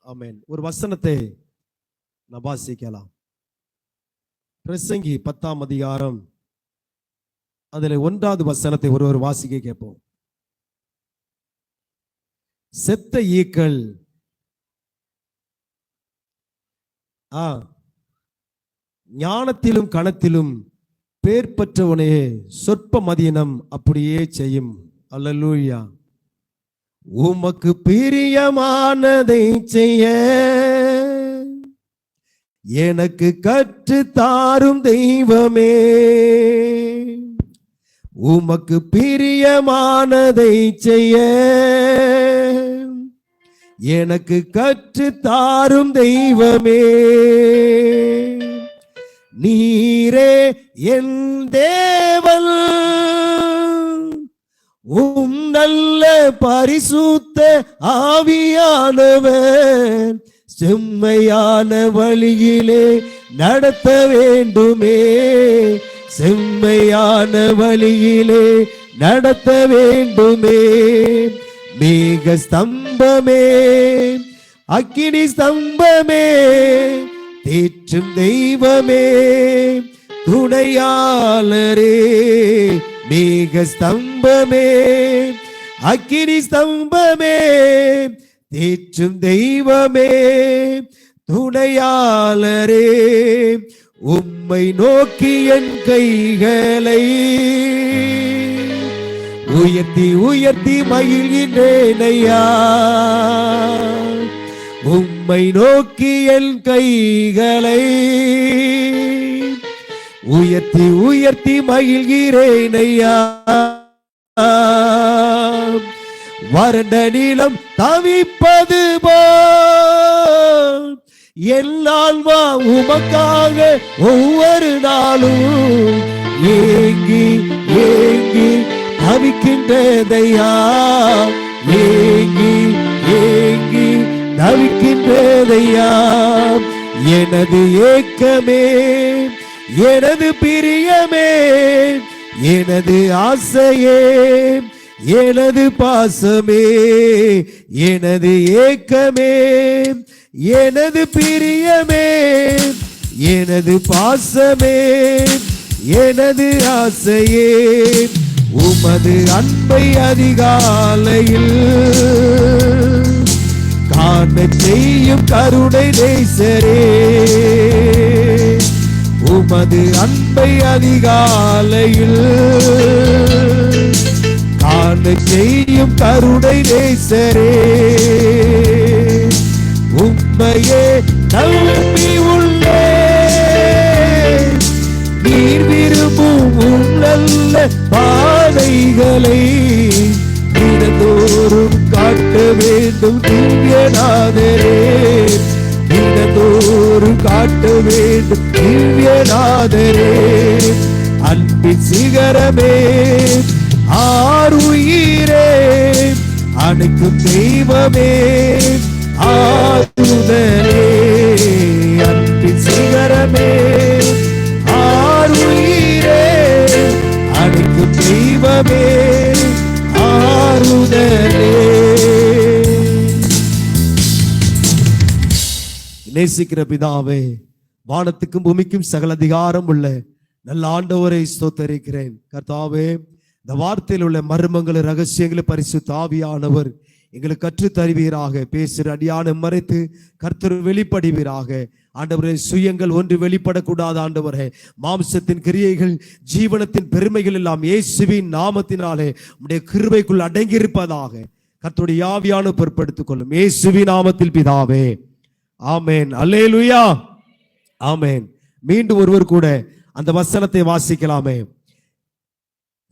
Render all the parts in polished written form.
ஆமென். ஒரு வசனத்தை நான் வாசிக்கலாம். பிரசங்கி 10ஆம் அதிகாரம் அதில் 1வது வசனத்தை ஒருவர் வாசிக்க கேட்போம். செத்த ஈக்கள் ஞானத்திலும் கணத்திலும் பேர் பெற்றவனே சொற்ப மதியினம் அப்படியே செய்யும். அல்லேலூயா. உமக்கு பிரியமானதை செய்ய எனக்கு கற்று தாரும் தெய்வமே. உமக்கு பிரியமானதை செய்ய எனக்கு கற்று தாரும் தெய்வமே. நீரே என் தேவன், நல்ல பரிசுத்த ஆவியானவர் செம்மையான வழியிலே நடத்த வேண்டுமே. செம்மையான வழியிலே நடத்த வேண்டுமே. மேக ஸ்தம்பமே, அக்கினி ஸ்தம்பமே, தேற்றும் தெய்வமே, துணையாளரே. மேக ஸ்தம்பமே, அக்கினி ஸ்தம்பமே, தேற்றும் தெய்வமே, துணையாளரே. உம்மை நோக்கி என் கைகளை உயர்த்தி உயர்த்தி மகிழ்கின்றேனையா. உம்மை நோக்கி என் கைகளை உயர்த்தி உயர்த்தி மகிழ்கிறேனையா. வறண்ட நிலம் தவிப்பது போல் என் ஆன்மா உமக்காக ஒவ்வொரு நாளும் ஏங்கி ஏங்கி தவிக்கின்றதையா. ஏங்கி ஏங்கி தவிக்கின்றதையா. எனது ஏக்கமே, எனது பிரியமே, எனது ஆசையே, எனது பாசமே, எனது ஏக்கமே, எனது பிரியமே, எனது பாசமே, எனது ஆசையே. உமது அன்பை அதிகாலையில் காண செய்யும் கருணை நேசரே. உமது அன்பை அதிகாலையில் காண செய்யும் கருணை நேசரே. உம்மையே நம்பி உள்ளே நீர் விரும்பும் நல்ல பாதைகளை தினந்தோறும் காட்ட வேண்டும் திவ்யநாதரே. தினந்தோறும் காட்ட வேண்டும் திவ்யநாதரே. அன்பின் சிகரமே, ஆருயிரே, அணைக்கும் தெய்வமே, ஆறுதலே. அன்பின் சிகரமே, ஆருயிரே, அணைக்கும் தெய்வமே, ஆறுதலே. நேசிக்கிற பிதாவே, வானத்துக்கும் பூமிக்கும் சகல அதிகாரம் உள்ள நல்ல ஆண்டவரை ஸ்தோத்தரிக்கிறேன். கர்த்தாவே, இந்த வார்த்தையில் உள்ள மர்மங்கள் ரகசியங்களை பரிசுத்த ஆவியானவர் எங்களுக்கு கற்று தருவீராக. பேசுகிற அடியான மறைத்து கர்த்தர் வெளிப்படுவீராக. ஆண்டவரே, சுயங்கள் ஒன்று வெளிப்படக்கூடாது. ஆண்டவரே, மாம்சத்தின் கிரியைகள், ஜீவனத்தின் பெருமைகள் எல்லாம் இயேசுவின் நாமத்தினாலே உம்முடைய கிருபைக்குள் அடங்கியிருப்பதாக கர்த்தருடைய ஆவியான பொறுப்படுத்திக் கொள்ளும். இயேசுவின் நாமத்தில் பிதாவே, ஆமேன். அல்லேலூயா, ஆமேன். மீண்டும் ஒருவர் கூட அந்த வசனத்தை வாசிக்கலாமே.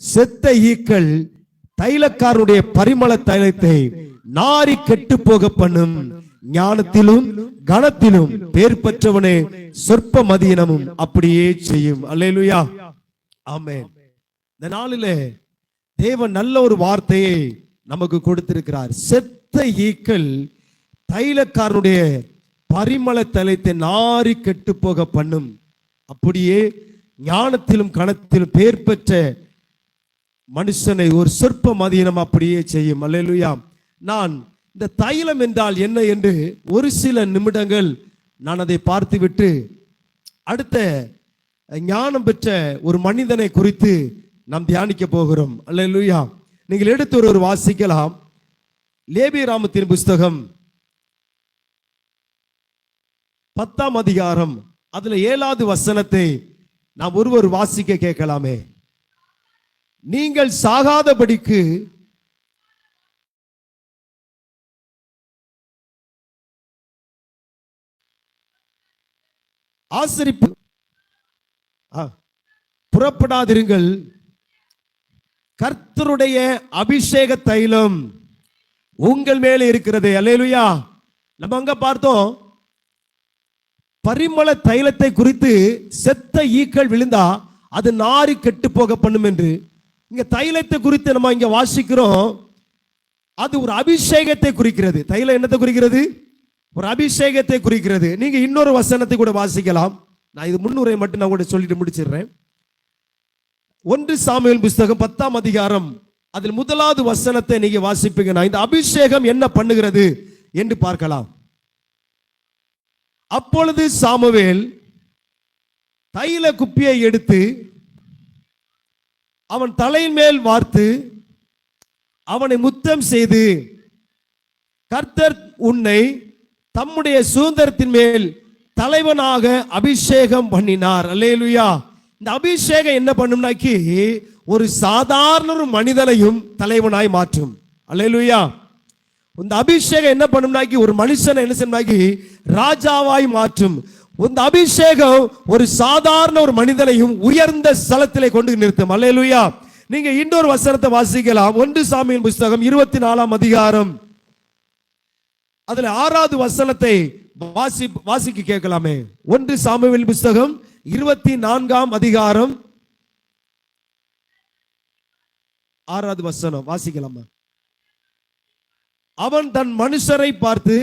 செத்த ஈக்கள் தைலக்காரனுடைய பரிமள தைலத்தை நாரி கெட்டு போக பண்ணும். ஞானத்திலும் கணத்திலும் பேர் பெற்றவனே சொற்ப மதியினமும் அப்படியே செய்யும். அல்லேலூயா, ஆமென். இந்த நாளிலே தேவன் நல்ல ஒரு வார்த்தையை நமக்கு கொடுத்திருக்கிறார். செத்த ஈக்கள் தைலக்காரனுடைய பரிமள தைலத்தை நாரி கெட்டு போக பண்ணும். அப்படியே ஞானத்திலும் கணத்திலும் பேர் பெற்ற மனுஷனை ஒரு சொற்ப மதியினம் அப்படியே செய்யும். அல்லேலூயா. நான் இந்த தைலம் என்றால் என்ன என்று ஒரு சில நிமிடங்கள் நான் அதை பார்த்துவிட்டு அடுத்த ஞானம் பெற்ற ஒரு மனிதனை குறித்து நாம் தியானிக்க போகிறோம். அல்லேலூயா. நீங்கள் எடுத்து ஒரு வாசிக்கலாம். லேவியராமத்தின் புஸ்தகம் 10ஆம் அதிகாரம் அதுல 7வது வசனத்தை நாம் ஒருவர் வாசிக்க கேட்கலாமே. நீங்கள் சாகாதபடிக்கு ஆசரிப்பு புறப்படாதிருங்கள், கர்த்தருடைய அபிஷேக தைலம் உங்கள் மேலே இருக்கிறது. அல்லேலூயா. நம்ம அங்க பார்த்தோம், பரிமள தைலத்தை குறித்து செத்த ஈக்கள் விழுந்தா அது நாரி கெட்டு போக பண்ணும் என்று. இங்க தைலத்தை குறித்து நம்ம இங்க வாசிக்கிறோம், அது ஒரு அபிஷேகத்தை குறிக்கிறது. தைலம் என்னத்தை குறிக்கிறது? ஒரு அபிஷேகத்தை குறிக்கிறது. நீங்க இன்னொரு வசனத்தை கூட வாசிக்கலாம். நான் இது முன்னுரை மட்டும் நான் கூட சொல்லிட்டு முடிச்சிடுறேன். 1 சாமுவேல் புஸ்தகம் 10ஆம் அதிகாரம் அதில் 1வது வசனத்தை நீங்க வாசிப்பீங்கன்னா இந்த அபிஷேகம் என்ன பண்ணுகிறது என்று பார்க்கலாம். அப்பொழுது சாமுவேல் தைல குப்பியை எடுத்து அவன் தலையின் மேல் வார்த்து அவனை முத்தம் செய்து, கர்த்தர் உன்னை தம்முடைய சுதந்திரத்தின் மேல் தலைவனாக அபிஷேகம் பண்ணினார். அல்லேலூயா. இந்த அபிஷேகம் என்ன பண்ணும்னாக்கி ஒரு சாதாரண ஒரு மனிதனையும் தலைவனாய் மாற்றும். அல்லேலூயா. இந்த அபிஷேகம் என்ன பண்ணும்னாக்கி ஒரு மனுஷனை என்ன செய்யும்னாக்கி ராஜாவாய் மாற்றும். இந்த அபிஷேகம் ஒரு சாதாரண ஒரு மனிதனையும் உயர்ந்த ஸ்தலத்திலே கொண்டு நிறுத்தும். அல்லேலூயா. நீங்க இன்னொரு வசனத்தை வாசிக்கலாம். 1 சாமுவேல் புஸ்தகம் 24ஆம் அதிகாரம் அதுல 6வது வசனத்தை வாசிக்க கேட்கலாமே. 1 சாமுவேல் புஸ்தகம் 24ஆம் அதிகாரம் 6வது வசனம் வாசிக்கலாமா? அவன் தன் மனுஷரை பார்த்து,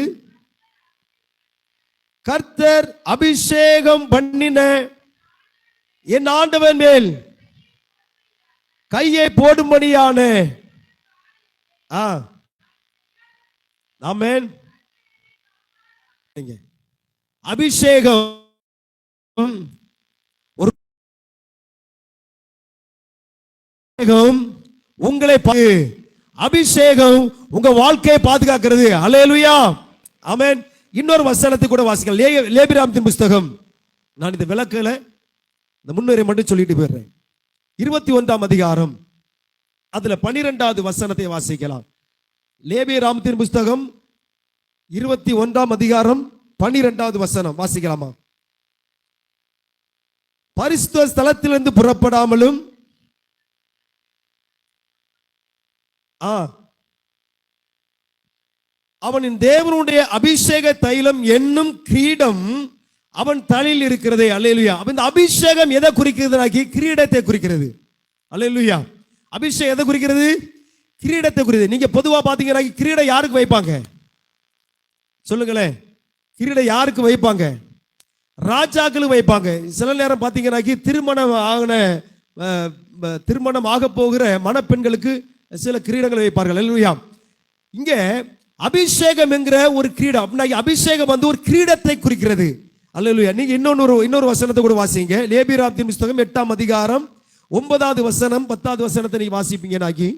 கர்த்தர் அபிஷேகம் பண்ணின என் ஆண்டவன் மேல் கையை போடும்படியான ஆமென். அபிஷேகம் ஒரு உங்களை அபிஷேகம் உங்க வாழ்க்கையை பாதுகாக்கிறது. அல்லேலூயா. ஆமென். இன்னொரு வசனத்தை கூட வாசிக்கலாம். லேவியராமத்தின் புஸ்தகம், நான் இந்த விளக்கல இந்த முன்னுரை மட்டும் சொல்லிட்டு போயிடுறேன். 21ஆம் அதிகாரம் அதுல 12வது வசனத்தை வாசிக்கலாம். லேவியராமத்தின் புஸ்தகம் 21ஆம் அதிகாரம் 12வது வசனம் வாசிக்கலாமா? பரிசுத்த ஸ்தலத்திலிருந்து புறப்படாமலும் அவனின் தேவனுடைய அபிஷேக தைலம் என்னும் கிரீடம் அவன் தலையில் இருக்கிறதே. அல்லேலூயா. இந்த அபிஷேகம் எதை குறிக்கிறது? கிரீடத்தை குறிக்கிறது. அல்லேலூயா. அபிஷேகம் எதை குறிக்கிறது? கிரீடத்தை குறிக்கிறது. நீங்க பொதுவா பாத்தீங்கன்னா கிரீடம் யாருக்கு வைப்பாங்க சொல்லுங்களேன்? கிரீடம் யாருக்கு வைப்பாங்க? ராஜாக்களுக்கு வைப்பாங்க. சில நேரம் பாத்தீங்கன்னா திருமணம் ஆக போகிற மணப்பெண்களுக்கு சில கிரீடங்களை வைப்பார்கள். அல்லேலூயா. இங்க அபிஷேகம் என்கிற ஒரு கிரீடம், அபிஷேகம் வந்து ஒரு கிரீடத்தை குறிக்கிறது. அல்லேலூயா. நீங்க இன்னொரு வசனத்தை கூட வாசிங்க. லேவியராமத்தின் புஸ்தகம் 8ஆம் அதிகாரம் 9வது வசனம் 10வது வசனத்தை நீங்க வாசிப்பீங்க. நாக்கி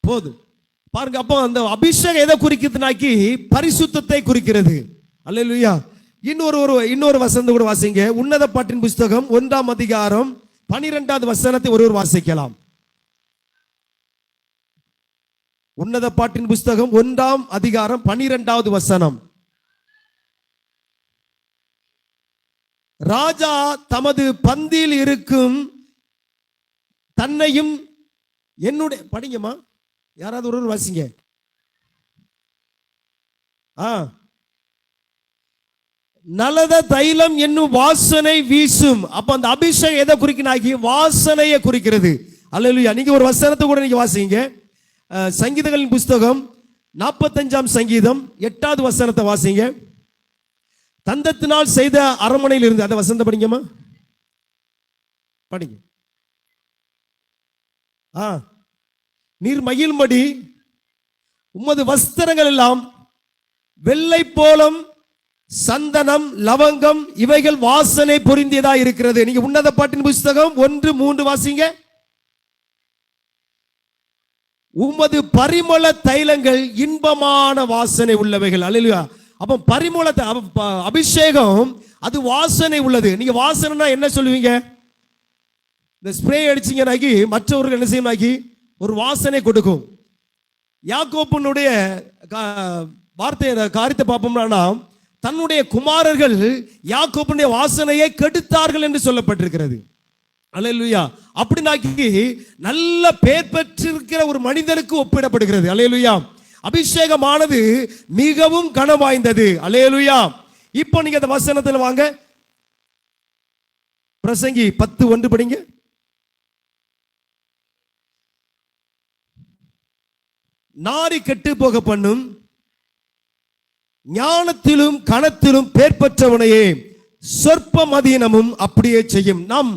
போதும் பாருங்க. அப்போ அந்த அபிஷேகம் எதை குறிக்கிறதுனாக்கி பரிசுத்தத்தை குறிக்கிறது. அல்லேலூயா. இன்னொரு வசனத்தை கூட வாசிங்க. உன்னத பாட்டின் புஸ்தகம் 1ஆம் அதிகாரம் 12வது வசனத்தை ஒருவர் வாசிக்கலாம். உன்னத பாட்டின் புஸ்தகம் 1ஆம் அதிகாரம் 12வது வசனம். ராஜா தமது பந்தியில் இருக்கும் தன்னையும் என்னுடைய படிங்கம்மா, யாராவது ஒருவர் வாசிங்க. நலத தைலம் என்னும் வாசனை வீசும். அப்ப அந்த அபிஷேகம் எதை குறிக்கிறாகி? வாசனையை குறிக்கிறது. அல்லேலூயா. நீங்க ஒரு வசனத்தை கூட நீங்க வாசிங்க. சங்கீதங்களின் புஸ்தகம் 45ஆம் சங்கீதம் 8வது வசனத்தை வாசிங்க. தந்தத்தினால் செய்த அரமனையில் இருந்து, அந்த வசனத்தை படிங்கம்மா. படிங்க. நீர் மகிழ்மடி உமது வஸ்திரங்கள் எல்லாம் வெள்ளை போலம் சந்தனம் லவங்கம் இவைகள் வாசனை பொருந்தியதா இருக்கிறது. நீங்க உன்னத பாட்டின் புஸ்தகம் 1:3 வாசிங்க. உமது பரிமள தைலங்கள் இன்பமான வாசனை உள்ளவைகள். அல்லேலூயா. அப்ப பரிமள அபிஷேகம் அது வாசனை உள்ளது. நீங்க வாசனைனா என்ன சொல்லுவீங்க? இந்த ஸ்ப்ரே அடிச்சீங்கனாக்கி மற்றவர்கள் என்ன செய்யணும்னாக்கி ஒரு வாசனை கொடுக்கும். யாக்கோபனுடைய வார்த்தை காரியத்தை பார்ப்போம்னா தன்னுடைய குமாரர்கள் யாக்கோபுடைய வாசனையை கெடுத்தார்கள் என்று சொல்லப்பட்டிருக்கிறது. அல்லேலூயா. அப்படினாக்கி நல்ல பேர் பெற்றிருக்கிற ஒரு மனிதனுக்கு ஒப்பிடப்படுகிறது. அல்லேலூயா. அபிஷேகமானது மிகவும் கனம் வாய்ந்தது. அல்லேலூயா. இப்போ நீங்க அந்த வசனத்தில் வாங்க, பிரசங்கி 10:1 படிங்க. நாரி கெட்டு போக பண்ணும் ஞானத்திலும் கனத்திலும் பேர் பெற்றவனையே சொற்பம் அதீனமும் அப்படியே செய்யும். நாம்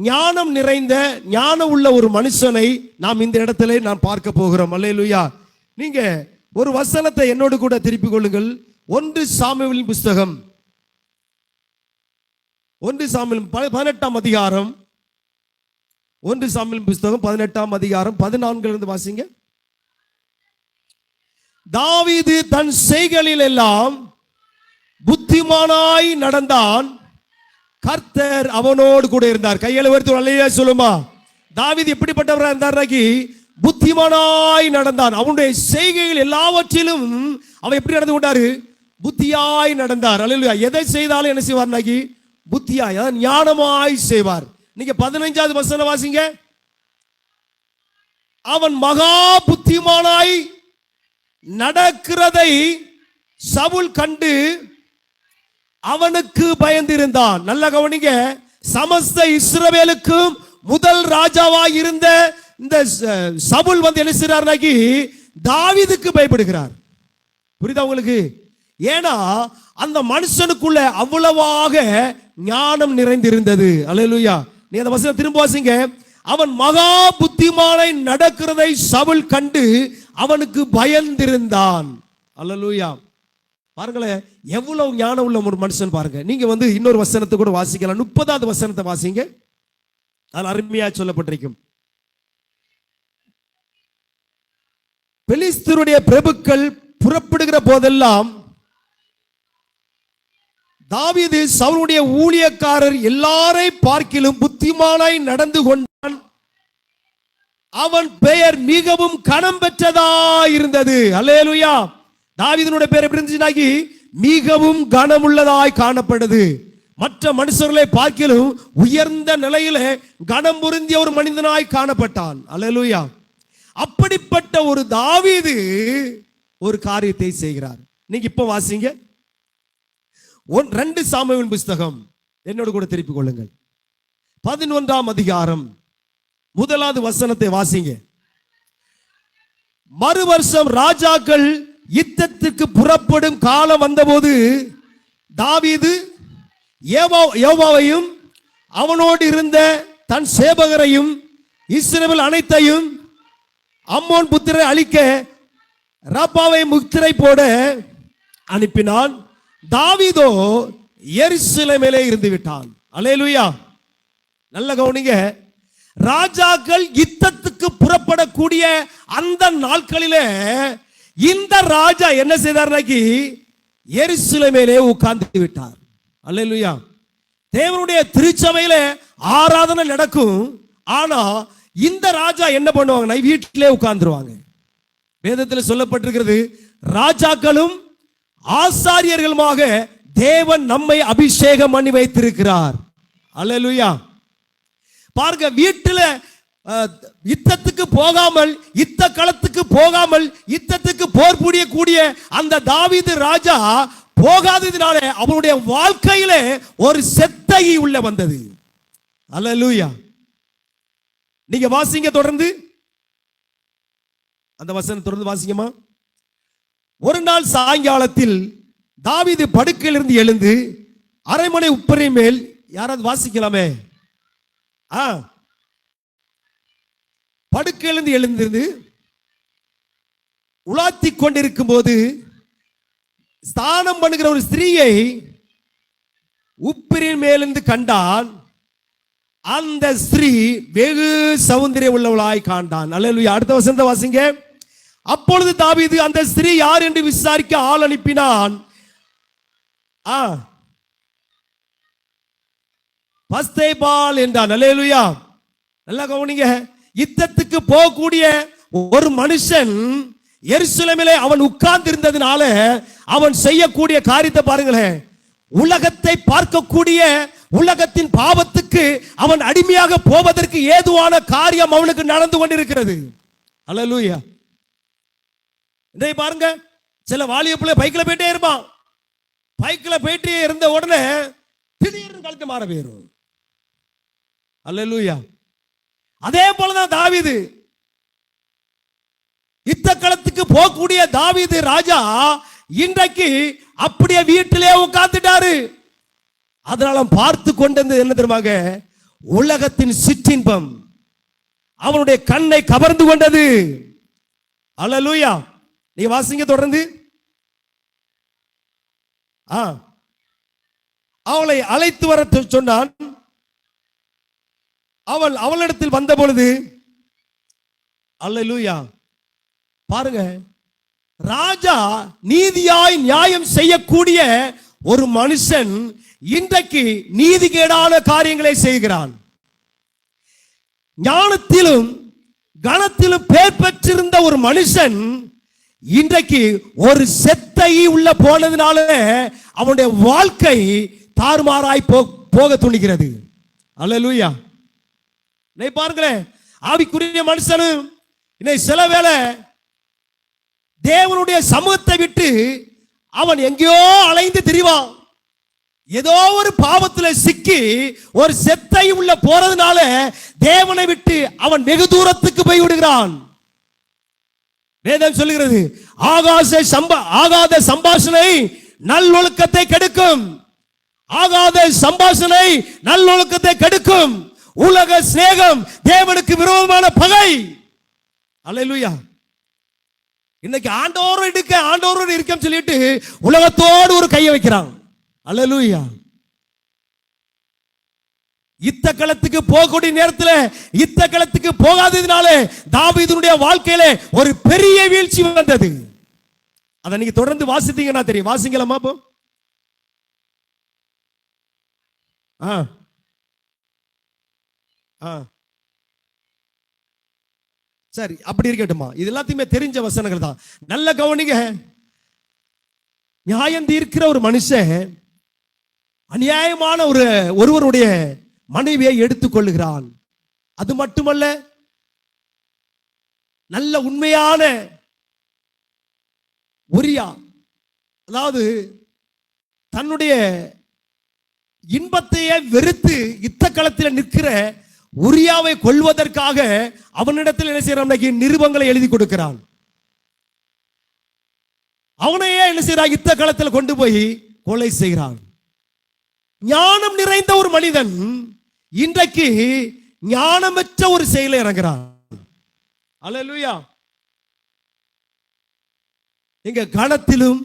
ஞானம் நிறைந்த ஞானம் உள்ள ஒரு மனுஷனை நாம் இந்த இடத்துல நாம் பார்க்க போகிறோம். அல்லேலூயா. நீங்க ஒரு வசனத்தை என்னோடு கூட திருப்பிக் கொள்ளுங்கள். 1 சாமுவேலின் புஸ்தகம் 18ஆம் அதிகாரம் 1 சாமுவேலின் புஸ்தகம் 18ஆம் அதிகாரம் 14 இருந்து வாசிங்க. தாவீது தன் செய்களில் எல்லாம் புத்திமானாய் நடந்தான், கர்த்தர் அவனோடு கூட இருந்தார். கையில உயர்த்தி அல்லேலூயா சொல்லுமா. தாவீது எப்படிப்பட்டவராக இருந்தார்னாக்கி புத்திமானாய் நடந்தான். அவனுடைய செய்கைகள் எல்லாவற்றிலும் அவன் எப்படி நடந்து கொண்டாரு? புத்தியாய் நடந்தார். அல்லேலூயா. எதை செய்தாலும் என்ன செய்வார்னாக்கி புத்தியாய், அதாவது ஞானமாய் செய்வார். நீங்க 15வது வசனம் வாசிங்க. அவன் மகா புத்திமானாய் நடக்கிறதை சவுல் கண்டு அவனுக்கு பயந்திருந்தான். நல்ல கவனிங்க. சமஸ்த இஸ்ரவேலுக்கும் முதல் ராஜாவாய் இருந்த இந்த சவுல் என்ன செய்றார்னாக்கி தாவீதுக்கு பயப்படுகிறார். புரியுதா உங்களுக்கு? ஏன்னா அந்த மனுஷனுக்குள்ள அவ்வளவாக ஞானம் நிறைந்திருந்தது. அல்லேலூயா. நீ அந்த வசனம் திரும்ப வாசிங்க. அவன் மகா புத்திமானை நடக்கிறதை சவுல் கண்டு அவனுக்கு பயந்திருந்தான். அல்லேலூயா. பாருங்களேன் எவ்வளவு ஞானம் உள்ள ஒரு மனுஷன் பாருங்க. நீங்க இன்னொரு வசனத்தை கூட வாசிக்கலாம். 30வது வசனத்தை வாசிங்க. அது அருமையா சொல்லப்பட்டிருக்கும். பெலிஸ்தருடைய பிரபுக்கள் புறப்படுகிற போதெல்லாம் தாவீது சவுலுடைய ஊழியக்காரர் எல்லாரை பார்க்கிலும் புத்திமானாய் நடந்து கொண்டான். அவன் பெயர் மிகவும் கனம் பெற்றதா இருந்தது. அல்லேலூயா. தாவீதினுடைய பெயர் எப்படி இருந்துச்சுனாக்கி மிகவும் கனமுள்ளதாய் காணப்படுது. மற்ற மனுஷர்களை பார்க்கிலும் உயர்ந்த நிலையில கனம் பொருந்திய ஒரு மனிதனாய் காணப்பட்டான். அல்லேலூயா. அப்படிப்பட்ட ஒரு தாவீது ஒரு காரியத்தை செய்கிறார். நீங்க இப்ப வாசிங்க. 2 சாமுவேல் புஸ்தகம் என்னோடு கூட திருப்பிக் கொள்ளுங்கள். 11ஆம் அதிகாரம் 1வது வசனத்தை வாசிங்க. மறு வருஷம் ராஜாக்கள் யுத்தத்திற்கு புறப்படும் காலம் வந்தபோது தாவீது யோவாவையும் அவனோடு இருந்த தன் சேவகரையும் இஸ்ரவேல் அனைத்தையும் அம்மோன் புத்திரை அழிக்க ரப்பாவை முத்திரை போட அனுப்பினான். தாவீதோ எருசலேமிலே இருந்து விட்டான். அல்லேலூயா. நல்ல கவனிங்க. ராஜாக்கள் யுத்தத்துக்கு புறப்படக்கூடிய அந்த நாட்களிலே இந்த ராஜா என்ன செய்தார்னாக்கி எருசலேமிலே உட்கார்ந்து விட்டார். அல்லேலூயா. தேவனுடைய திருச்சபையில ஆராதனை நடக்கும். ஆனா இந்த ராஜா என்ன பண்ணுவாங்கன்னா வீட்டிலே உட்கார்ந்துருவாங்க. வேதத்தில் சொல்லப்பட்டிருக்கிறது ராஜாக்களும் ஆசாரியர்களுமாக தேவன் நம்மை அபிஷேகம் பண்ணி வைத்திருக்கிறார். அல்லேலூயா. பாருங்க, வீட்டில் யுத்தத்துக்கு போகாமல் யுத்த களத்துக்கு போகாமல் யுத்தத்துக்கு போர் புரியக்கூடிய அந்த தாவீது ராஜா போகாததினால அவருடைய வாழ்க்கையில ஒரு செத்தை உள்ள வந்தது. அல்லேலூயா. நீங்க வாசிங்க தொடர்ந்து அந்த வசனம் தொடர்ந்து வாசிங்கம்மா. ஒரு நாள் சாயங்காலத்தில் தாவீது படுக்கையிலிருந்து எழுந்து அரண்மனை உப்பரை மேல், யாராவது வாசிக்கலாமே, படுக்கையிலிருந்து எழுந்திருந்து உலாத்தி கொண்டிருக்கும் போது ஸ்நானம் பண்ணுகிற ஒரு ஸ்திரீயை உப்பிரின் மேலிருந்து கண்டான். அந்த ஸ்திரீ வெகு சௌந்தரியம் உள்ளவளாய் காண்டான். அல்லேலூயா. அடுத்த வசனத்தை வாசிங்க. அப்பொழுது தாவீது அந்த ஸ்திரீ யார் என்று விசாரிக்க ஆள் அனுப்பினான். பஸ்தேபால் என்றான். அல்லேலூயா. நல்லா கவனிங்க. யுத்தத்துக்கு போகக்கூடிய ஒரு மனுஷன் எருசலேமிலே அவன் உட்கார்ந்து இருந்ததுனால அவன் செய்யக்கூடிய காரியத்தை பாருங்களேன். உலகத்தை பார்க்கக்கூடிய உலகத்தின் பாவத்துக்கு அவன் அடிமையாக போவதற்கு ஏதுவான காரியம் அவனுக்கு நடந்து கொண்டிருக்கிறது. அல்லேலூயா. இதை பாருங்க, சில வாலிய பிள்ளை பைக்கில் போயிட்டே இருப்பான். பைக்கில் போயிட்டே இருந்த உடனே திடீர்னு கழுத்து மாற போயிரும். அல்லேலூயா. அதே போலதான் தாவீது, யுத்த களத்துக்கு போகக்கூடிய தாவீது ராஜா இன்றைக்கு அப்படியே வீட்டிலே உட்கார்ந்துட்டாரு. அதனால பார்த்து கொண்டது என்ன தெரியுமாங்க? உலகத்தின் சிற்றின்பம் அவனுடைய கண்ணை கவர்ந்து கொண்டது. அல்லேலூயா. நீ வாசிங்க தொடர்ந்து. அவளை அழைத்து வர சொன்னான். அவள் அவளிடத்தில் வந்த பொழுது, அல்லேலூயா, பாருங்க, ராஜா நீதியாய் நியாயம் செய்யக்கூடிய ஒரு மனுஷன் இன்றைக்கு நீதிகேடான காரியங்களை செய்கிறான். ஞானத்திலும் கனத்திலும் பேர் பெற்றிருந்த ஒரு மனுஷன் இன்றைக்கு ஒரு செத்தை உள்ள போனதுனால அவனுடைய வாழ்க்கை தாறுமாறாய் போக துணிகிறது. அல்லேலூயா. பாருங்களேன், ஆவிக்குரிய மனுஷனும் இன்னைக்கு சில வேளை தேவனுடைய சமூகத்தை விட்டு அவன் எங்கேயோ அலைந்து திரிவான். ஏதோ ஒரு பாவத்தில் சிக்கி ஒரு செத்தை உள்ள போறதுனால தேவனை விட்டு அவன் வெகு தூரத்துக்கு போய் விடுகிறான். வேதம் சொல்லுகிறது, ஆகாத சம்பாஷணை நல்லொழுக்கத்தை கெடுக்கும். ஆகாத சம்பாஷணை நல்லொழுக்கத்தை கெடுக்கும். உலக சிநேகம் தேவனுக்கு விரோதமான பகை. அல்லேலூயா. இன்னைக்கு ஆண்டோரோடு இருக்க சொல்லிட்டு உலகத்தோடு ஒரு கையை வைக்கிறான். அல்லேலூயா. யுத்த களத்துக்கு போகக்கூடிய நேரத்தில் யுத்த களத்துக்கு போகாததுனால தாவீதுடைய வாழ்க்கையில ஒரு பெரிய வீழ்ச்சி வந்தது. அதை நீங்க தொடர்ந்து வாசித்தீங்கன்னா தெரியும். வாசிங்களாமா? போ. சரி, அப்படி இருக்கட்டுமா. இது எல்லாத்தையுமே தெரிஞ்ச வசனங்கள் தான். நல்ல கவனிங்க. நியாயம் தீர்க்கிற ஒரு மனுஷன் அநியாயமான ஒருவருடைய மனைவியை எடுத்துக்கொள்ளுகிறான். அது மட்டுமல்ல, நல்ல உண்மையான உரியா, அதாவது தன்னுடைய இன்பத்தையே வெறுத்து யுத்த களத்தில் நிற்கிற உரியாவை கொல்வதற்காக அவனிடத்தில் என்ன செய்யறான்? நிருபங்களை எழுதி கொடுக்கிறான். அவனையே என்ன செய்யறான்? யுத்த களத்தில் கொண்டு போய் கொலை செய்கிறான். ஞானம் நிறைந்த ஒரு மனிதன் இன்றைக்கு ஞானமற்ற ஒரு செயலை இறங்குறான். அல்லேலூயா. இங்க கணத்திலும்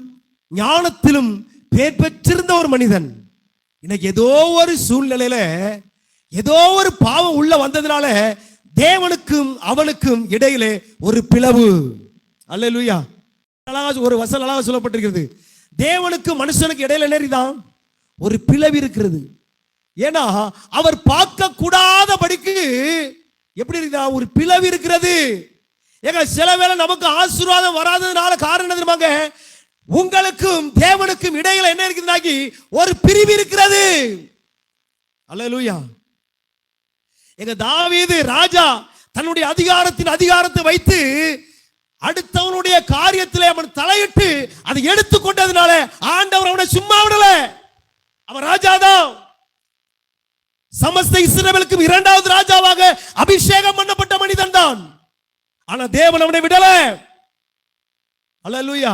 ஞானத்திலும் பேர் பெற்றிருந்த ஒரு மனிதன் இன்னைக்கு ஏதோ ஒரு சூழ்நிலையில ஏதோ ஒரு பாவம் உள்ள வந்ததுனால தேவனுக்கும் அவனுக்கும் இடையிலே ஒரு பிளவு. அல்லேலூயா. ஒரு வசனம் அழகாக சொல்லப்பட்டிருக்கிறது. தேவனுக்கு மனுஷனுக்கு இடையில என்னதான் ஒரு பிளவு இருக்கிறது. ஏன்னா அவர் பார்க்க கூடாதபடிக்கு எப்படி இருக்குதா ஒரு பிளவு இருக்கிறது. ஏங்க சில வேளை நமக்கு ஆசீர்வாதம் வராததுனால காரணம் என்னதுமாங்க? உங்களுக்கும் தேவனுக்கும் இடையில என்ன இருக்குதுனாக்கி ஒரு பிரிவு இருக்கிறது. அல்லேலூயா. எங்க தாவீது ராஜா தன்னுடைய அதிகாரத்தை வைத்து அடுத்தவனுடைய காரியத்திலே அவன் தலையிட்டு அதை எடுத்துக்கொண்டதுனால ஆண்டவர் அவனை சும்மா விடல. அவன் ராஜாதான். சமஸ்த இஸ்ரவேலுக்கும் இரண்டாவது ராஜாவாக அபிஷேகம் பண்ணப்பட்ட மனிதன் தான். ஆனா தேவன் அவனை விடல. அல்லேலூயா.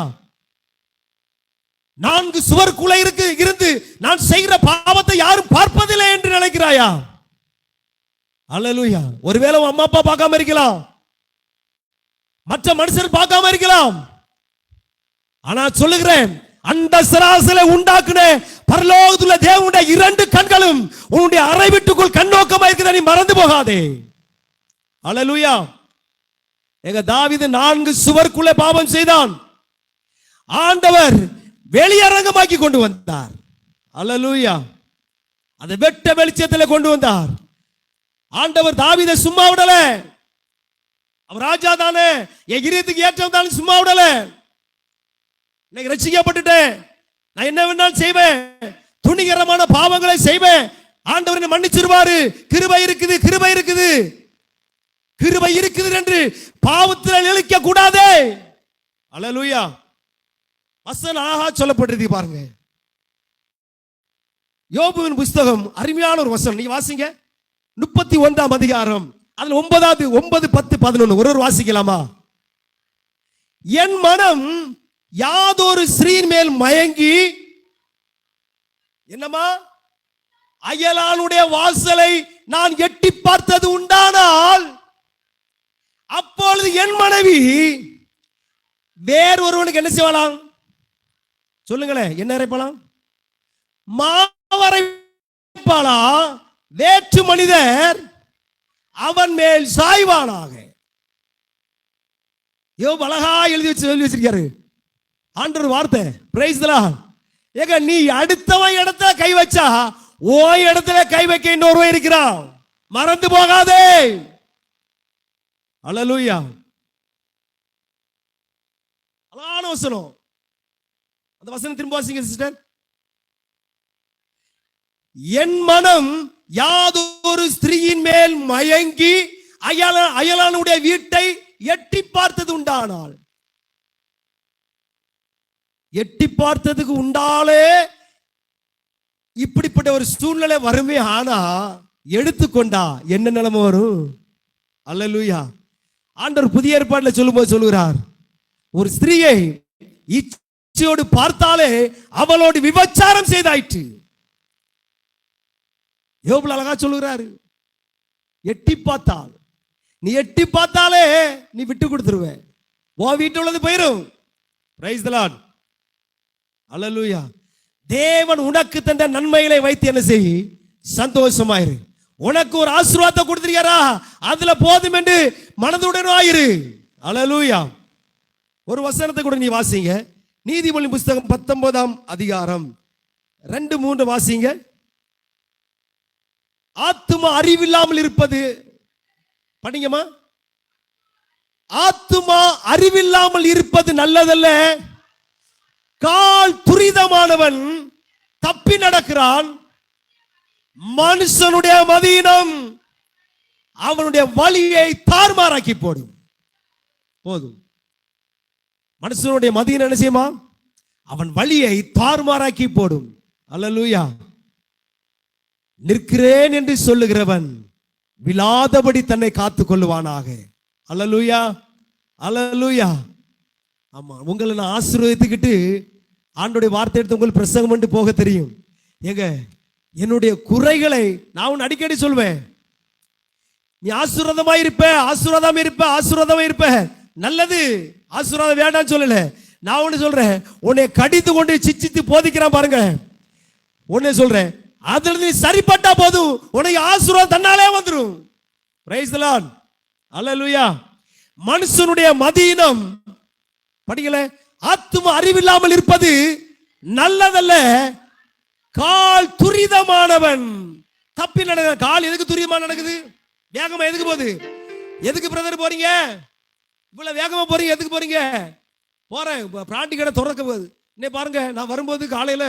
4 சுவருக்குள்ள இருந்து நான் செய்கிற பாவத்தை யாரும் பார்ப்பதில்லை என்று நினைக்கிறாயா? அல்லேலூயா. ஒருவேளை உன் அம்மா அப்பா பார்க்காம இருக்கலாம், மற்ற மனுஷர் பார்க்காம இருக்கலாம். ஆனா சொல்லுகிறேன், அந்த சராசரை உண்டாக்குன பரலோகத்துல தேவனுடைய 2 கண்களும் உன்னுடைய அறை வீட்டுக்குள் கண்ணோக்கமா இருக்கிறத நீ மறந்து போகாதே. அல்லேலூயா. எங்க தாவீது 4 சுவருக்குள்ளே பாவம் செய்தான், ஆண்டவர் வெளியரங்கமாக்கி கொண்டு வந்தார். அல்லேலூயா. அதை வெட்ட வெளிச்சத்தில் கொண்டு வந்தார். ஆண்டவர் தாவீதை சும்மா விடல. அவர் ராஜா தானே, என் இதயத்துக்கு ஏற்றம் தானே, சும்மா விடல. இன்னைக்கு ரட்சிக்கப்பட்டுட்டேன், நான் என்ன வேணாலும் செய்வேன், துணிகரமான பாவங்களை செய்வேன், ஆண்டவர் என்னை மன்னிச்சிருவாரு, கிருபை இருக்குது, கிருபை இருக்குது, கிருபை இருக்குது என்று பாவத்தில் நிலைக்க கூடாதே. அல்லேலூயா. வசனம் அழகா சொல்லப்பட்டிருக்கு பாருங்க. யோபுவின் புஸ்தகம் அருமையான ஒரு வசனம், நீங்க வாசிங்க. 31ஆம் அதிகாரம், அதுல 9, 10, 11 ஒரு வாசிக்கலாமா? என் மனம் யாதொரு ஸ்திரீயின் மேல் மயங்கி, என்னமா, அயலானுடைய வாசலை நான் எட்டி பார்த்தது உண்டானால், அப்பொழுது என் மனைவி வேறொருவனுக்கு என்ன செய்யலாம்? சொல்லுங்களேன், என்ன அரைப்பாளாம்? மாவரைப்பாளா? வேற்று மனிதர் அவன் மேல் சாய்வானாக. யோபு அழகா எழுதி வச்சிருக்காரு. ஆண்டவர் வார்த்தை, பிரைஸ் தி லார்ட். ஏங்க, நீ அடுத்தவன் இடத்துல கை வச்சா ஓ இடத்துல கை வைக்க இன்னொருவன் இருக்கிறான், மறந்து போகாதே. அல்லேலூயா. அழகான வசனம். அந்த வசனம் திரும்ப வாசிங்க சிஸ்டர். என் மனம் யாதொரு ஸ்திரீயின் மேல் மயங்கி அயலானுடைய வீட்டை எட்டி பார்த்தது உண்டானால், எட்டி பார்த்ததுக்கு உண்டாலே இப்படிப்பட்ட ஒரு சூழ்நிலை வருமே. ஆனா எடுத்துக்கொண்டா என்ன நிலைமை வரும்? அல்லேலூயா. ஆண்டவர் புதிய ஏற்பாட்டில் சொல்லும்போது சொல்லுகிறார், ஒரு ஸ்திரீயை இச்சையோடு பார்த்தாலே அவளோடு விபச்சாரம் செய்தாயிற்று. யோபுல அழகா சொல்லுகிறாரு, எட்டி பார்த்தால், நீ எட்டி பார்த்தாலே நீ விட்டு கொடுத்துருவ, உன் வீட்டு உள்ளது போயிரும். Praise the Lord. அல்லேலூயா. தேவன் உனக்கு தந்த நன்மைகளை வைத்து என்ன செய்? சந்தோஷமாயிரு. உனக்கு ஒரு ஆசீர்வாதத்தை கொடுத்திருக்காரா, அதுல போதும் என்று மனதுடன் ஆயிரு. அல்லேலூயா. ஒரு வசனத்தை கூட நீ வாசிங்க. நீதிமொழி புஸ்தகம் 19ஆம் அதிகாரம் 2, 3 வாசிங்க. ஆத்துமா அறிவில்லாமல் இருப்பது, படிங்கம்மா. ஆத்துமா அறிவில்லாமல் இருப்பது நல்லதல்ல, கால் துரிதமானவன் தப்பி நடக்கிறான், மனுஷனுடைய மதீனம் அவனுடைய வழியை தாறுமாறாக்கி போடும். போதும். மனுஷனுடைய மதீனம் என்ன செய்யுமா? அவன் வழியை தாறுமாறாக்கி போடும். அல்லேலூயா. நிற்கிறேன் என்று சொல்லுகிறவன் விழாதபடி தன்னை காத்துக் கொள்ளுவானாக. அல்லேலூயா. அல்லேலூயா. ஆமா, உங்களை நான் ஆசீர்வதித்துக்கிட்டு ஆண்டோடைய வார்த்தை எடுத்து உங்களுக்கு பிரசங்கம் பண்ணி போக தெரியும். ஏங்க, என்னுடைய குறைகளை நான் உன்னை அடிக்கடி சொல்வேன். நீ ஆசீர்வாதமா இருப்ப, ஆசீர்வாதமா இருப்ப, ஆசீர்வாதமா இருப்ப, நல்லது. ஆசீர்வாதம் வேண்டாம்னு சொல்லல. நான் ஒண்ணு சொல்றேன், உன்னை கடித்து கொண்டு சிச்சித்து போதிக்கிறான் பாருங்க. ஒண்ணு சொல்றேன், அதுல நீ சரிப்பட்டா போதும், உனக்கு ஆசீர்வாதம் தன்னாலே வந்துடும். Praise the Lord. அல்லேலூயா. மனுஷனுடைய மதீனம், படிக்கல, ஆத்தும அறிவில்லாமல் இருப்பது நல்லதல்ல, கால் துரிதமானவன் தப்பி நடக்க. கால் எதுக்கு துரிதமா நடக்குது? வேகமா எதுக்கு போகுது? எதுக்கு பிரதர் போறீங்க? இவ்வளவு வேகமா போறீங்க, எதுக்கு போறீங்க? போறேன், பிராண்டி கடை திறக்க போகுது. இன்னைக்கு பாருங்க, நான் வரும்போது காலையில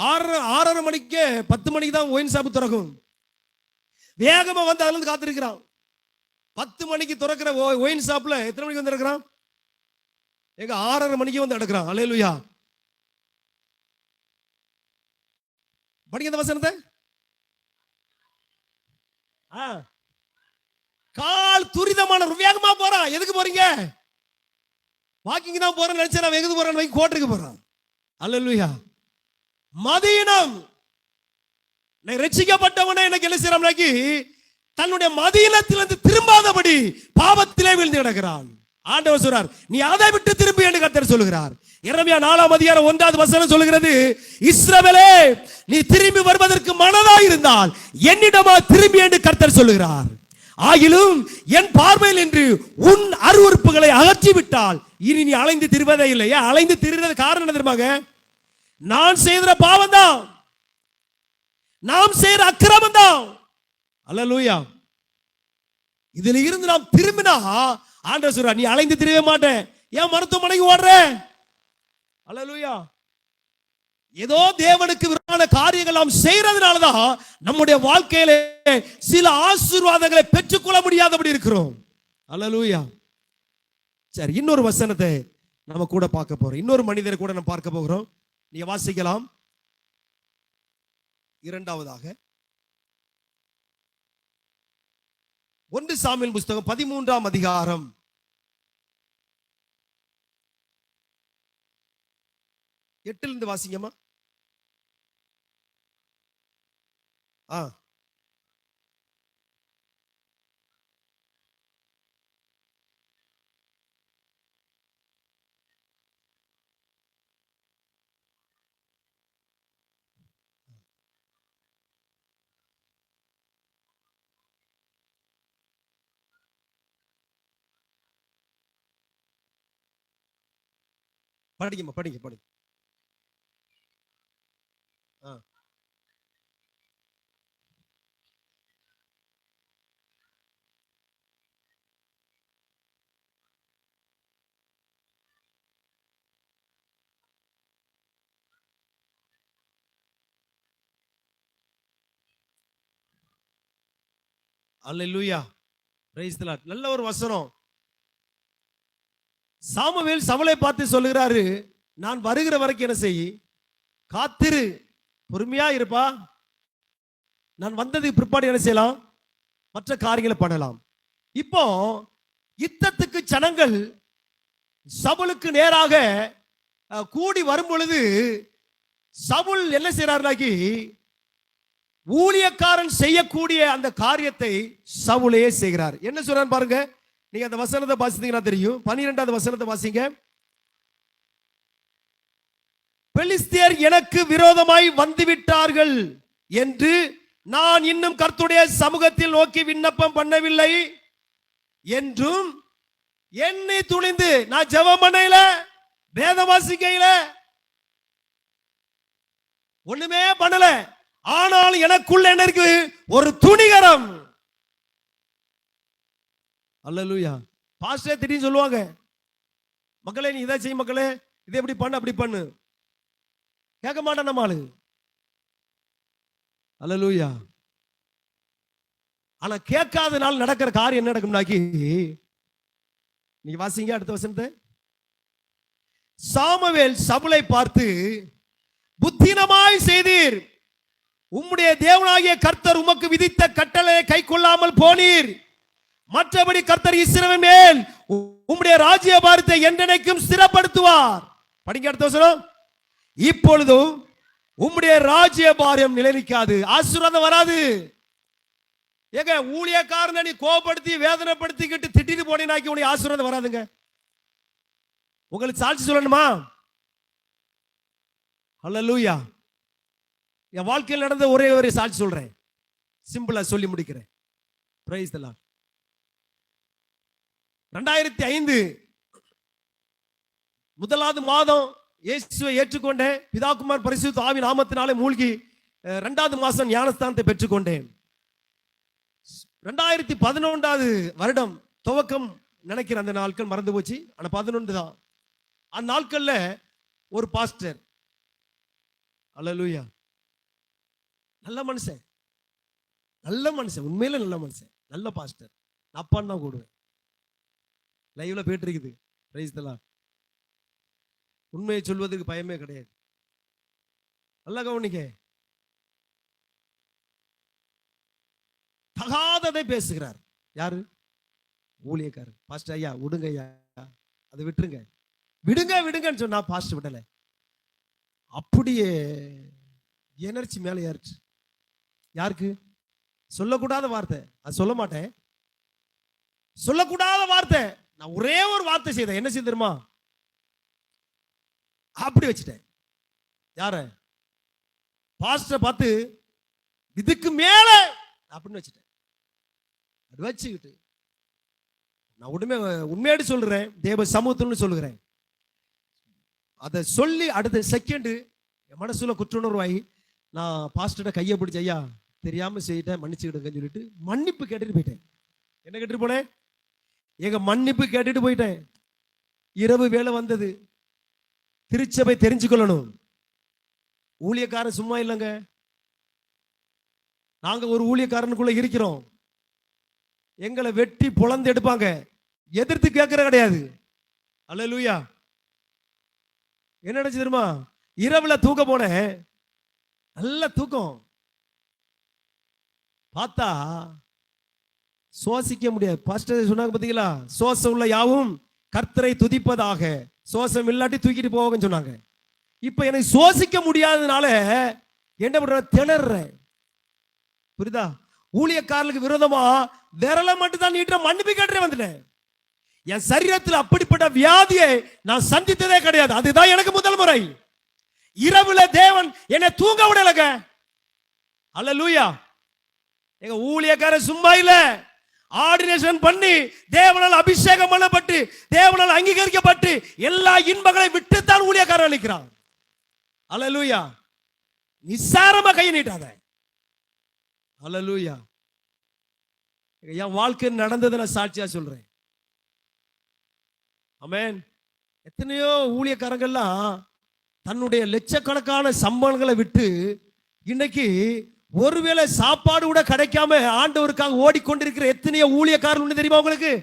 6:30 மணிக்கு 10 மணிக்கு தான் ஒயின் ஷாப் திறக்கும். வேகமா வந்து அதுல இருந்து காத்திருக்கிறான். 10 மணிக்கு திறக்கிற ஒயின் ஷாப்ல எத்தனை மணிக்கு வந்து இருக்கிறான்? எங்க 6:30 மணிக்கு வந்து எடுக்கிறான். அல்லேலூயா. படிங்க அந்த வசனத்தை. கால் துரிதமான வேகமா போறான். எதுக்கு போறீங்க? வாக்கிங் தான் போறேன்னு நினைச்சேன். நான் எதுக்கு போறேன்? கோட்டைக்கு போறான். அல்லேலூயா. மதீனம் ரட்சிக்கப்பட்டவனே எனக்கு என்ன செய்யறான், தன்னுடைய மதியினத்திலிருந்து திரும்பாதபடி பாவத்திலே விழுந்து கிடக்கிறான். ஆண்டவர் சொல்றார், நீ அதை விட்டு திரும்பி என்று கர்த்தர் சொல்லுகிறார். எரேமியா 4:1 சொல்லுகிறது, இஸ்ரவேலே நீ திரும்பி வருவதற்கு மனதாய் இருந்தால் என்னிடமா திரும்பி என்று கர்த்தர் சொல்லுகிறார். ஆகிலும் என் பார்வையில் என்று உன் அருவருப்புகளை அகற்றி விட்டால் இனி நீ அலைந்து திரிவதே இல்லை. அலைந்து திரிவது காரணம் என்ன தெரியுமாங்க? நான் செய்கிற பாவம் தான், நாம் செய்கிற அக்கிரமம் தான். அல்லேலூயா. இதுல இருந்து நாம் திரும்பினா ஆண்டவர் சொல்றார், நீ அலைந்து திரியவே மாட்டேன். ஏன் மருத்துவமனைக்கு ஓடுற? அல்லேலூயா. ஏதோ தேவனுக்கு விரோதமான காரியங்கள் நாம் செய்யறதுனாலதான் நம்முடைய வாழ்க்கையில சில ஆசீர்வாதங்களை பெற்றுக்கொள்ள முடியாதபடி இருக்கிறோம். அல்லேலூயா. சரி, இன்னொரு வசனத்தை நம்ம கூட பார்க்க போறோம். இன்னொரு மனிதரை கூட நம்ம பார்க்க போகிறோம். நீங்க வாசிக்கலாம். இரண்டாவதாக 1 சாமுவேல் புத்தகம் 13ஆம் அதிகாரம் 8 வாசிங்கம்மா. படிங்கம்மா, படிங்க படிங்க. அல்லேலூயா. Praise the Lord. நல்ல ஒரு வசனம். சாமுவேல் சவுலை பார்த்து சொல்லுகிறாரு, நான் வருகிற வரைக்கும் என்ன செய், காத்திரு, பொறுமையா இருப்பா. நான் வந்ததுக்கு பிற்பாடு என்ன செய்யலாம், மற்ற காரியங்களை பண்ணலாம். இப்போ யுத்தத்துக்கு ஜனங்கள் சவுலுக்கு நேராக கூடி வரும் பொழுது சவுல் என்ன செய்யறாருனாக்கி, ஊழியக்காரன் செய்யக்கூடிய அந்த காரியத்தை சவுலே செய்கிறார். என்ன சொல்றாரு பாருங்க. நீங்க அந்த வசனத்தை வாசித்தீங்கன்னா தெரியும். 12வது வசனத்தை வாசிங்க. பெலிஸ்தியர் எனக்கு விரோதமாய் வந்துவிட்டார்கள் என்று நான் இன்னும் கர்த்தருடைய சமூகத்தில் நோக்கி விண்ணப்பம் பண்ணவில்லை என்றும் என்னை துணிந்து நான் ஜெபம் பண்ணையில, வேத வாசிக்கையில ஒண்ணுமே பண்ணல. ஆனால் எனக்குள்ள என்ன இருக்கு, ஒரு துணிகரம். அல்லேலூயா. பாஸ்டர் திடீர்னு சொல்லுவாங்க, மக்களே நீ இதை செய், மக்களே இதை எப்படி பண்ணு அப்படி பண்ணு. கேட்க மாட்டான் நம்ம ஆளு. அல்லேலூயா. ஆனா கேட்காதனால நடக்கிற காரியம் என்ன நடக்கும்னாக்கி, நீங்க வாசிங்க அடுத்த வசனத்தை. சாமுவேல் சவுலை பார்த்து, புத்தினமாய் செய்தீர், உம்முடைய தேவனாகிய கர்த்தர் உமக்கு விதித்த கட்டளையை கை கொள்ளாமல் போனீர். மற்றபடி கர்த்தர் இஸ்ரவேல் மேல் உம்முடைய ராஜ்யபாரத்தை என்றென்றைக்கும் ஸ்திரப்படுத்துவார். படிங்க அடுத்த வசனம். இப்பொழுதும் உம்முடைய ராஜ்யபாரம் நிலைநிற்காது, ஆசீர்வாதம் வராது. ஏங்க, ஊழியக்காரனை நீ கோபப்படுத்தி வேதனைப்படுத்திக்கிட்டு திட்டிட்டு போனீங்கன்னாக்கி உனக்கு ஆசீர்வாதம் வராதுங்க. உங்களுக்கு சாட்சி சொல்லணுமா? அல்லேலூயா. என் வாழ்க்கையில் நடந்த ஒரே ஒரு சாட்சி சொல்றேன், சிம்பிளா சொல்லி முடிக்கிறேன். Price the Lord. 2005 முதலாவது மாதம் இயேசுவை ஏற்றுக்கொண்டேன். பிதாகுமார் பரிசுத்த ஆவி நாமத்தினாலே மூழ்கி 2வது மாசம் ஞானஸ்தானத்தை பெற்றுக்கொண்டேன். 2011வது வருடம் துவக்கம் நினைக்கிற அந்த நாட்கள் மறந்து போச்சு. ஆனா 11 தான். அந்த நாட்கள்ல ஒரு பாஸ்டர், அல்லேலூயா, நல்ல மனுஷன், நல்ல மனுஷன், உண்மையில நல்ல மனுஷன், நல்ல பாஸ்டர். நான் அப்பான்னு தான் கூடுவேன். லைவ்ல போயிட்டு இருக்குது. Price the Lord. உண்மையை சொல்வதற்கு பயமே கிடையாது. நல்லா கவனிக்க. தகாததை பேசுகிறார். யாரு? ஊழியக்காரர். பாஸ்டர் ஐயா விடுங்க ஐயா, அதை விட்டுருங்க, விடுங்க விடுங்கன்னு சொன்னா பாஸ்டர் விடல. அப்படியே எனர்ஜி மேல ஏறிச்சு. யாருக்கு? சொல்லக்கூடாத வார்த்தை, அது சொல்ல மாட்டேன். சொல்லக்கூடாத வார்த்தை, நான் ஒரே ஒரு வார்த்தை செய்தேன். என்ன செய்ய தெரியுமா? அப்படி வச்சுட்டேன். யார? பாஸ்டர் பார்த்து இதுக்கு மேல அப்படின்னு வச்சுட்டேன். அது வச்சுக்கிட்டு நான் உண்மையோடு சொல்றேன், தேவ சமூகத்துன்னு சொல்லுகிறேன். அதை சொல்லி அடுத்த செகண்ட் என் மனசுல குற்றுணர்வாயி நான் பாஸ்டர்ட கையை பிடிச்ச, ஐயா தெரியாம செய்யிட்டேன், மன்னிச்சுக்கிடுங்கன்னு சொல்லிட்டு மன்னிப்பு கேட்டுட்டு போயிட்டேன். என்ன கேட்டுட்டு போனேன்? எங்க மன்னிப்பு கேட்டுட்டு போயிட்டேன். இரவு வேலை வந்தது. திருச்சபை தெரிஞ்சுக்கொள்ளணும், ஊழியக்காரன் சும்மா இல்லைங்க. நாங்க ஒரு ஊழியக்காரனுக்குள்ள இருக்கிறோம். எங்களை வெட்டி பொளந்து எடுப்பாங்க, எதிர்த்து கேட்கற கிடையாது. அல்லேலூயா. என்ன நினைச்சு தெரியுமா? இரவுல தூக்க போனேன், நல்ல தூக்கம். பார்த்தா சுவாசிக்க முடியாது. பாஸ்டர் சொன்னாங்க பாத்தீங்களா, சுவாசம் உள்ள யாவும் கர்த்தரை துதிப்பதாக, சுவாசம் இல்லாட்டி தூக்கிட்டு போவாங்கன்னு சொன்னாங்க. இப்ப எனக்கு சுவாசிக்க முடியாததுனால என்ன பண்ற? திணறேன். புரியுதா? ஊழியக்காரர்களுக்கு விரோதமா விரல மட்டும் தான் நீட்ட மன்னிப்பு கேட்டு வந்துட்டேன். என் சரீரத்தில் அப்படிப்பட்ட வியாதியை நான் சந்தித்ததே கிடையாது. அதுதான் எனக்கு முதல் முறை. இரவுல தேவன் என்னை தூங்க விடலங்க. அல்லேலூயா. எங்க ஊழியக்காரன் சும்மா இல்ல, ஆர்டினேஷன் பண்ணி தேவனால் அபிஷேகம் பண்ணப்பட்டு தேவனால் அங்கீகரிக்கப்பட்டு எல்லா இன்பங்களை விட்டுத்தான் ஊழியக்காரன் அளிக்கிறான். அல்லேலூயா. நிசாரமா கை நீட்டாத. அல்லேலூயா. என் வாழ்க்கை நடந்ததை நான் சாட்சியா சொல்றேன். ஆமென். எத்தனையோ ஊழியக்காரங்கள்லாம் தன்னுடைய லட்சக்கணக்கான சம்பளங்களை விட்டு இன்னைக்கு ஒருவேளை சாப்பாடு கூட கிடைக்காம ஆண்டவருக்காக ஓடிக்கொண்டிருக்கிற எத்தனையோ ஊழியக்காரர்கள் தெரியுமா உங்களுக்கு?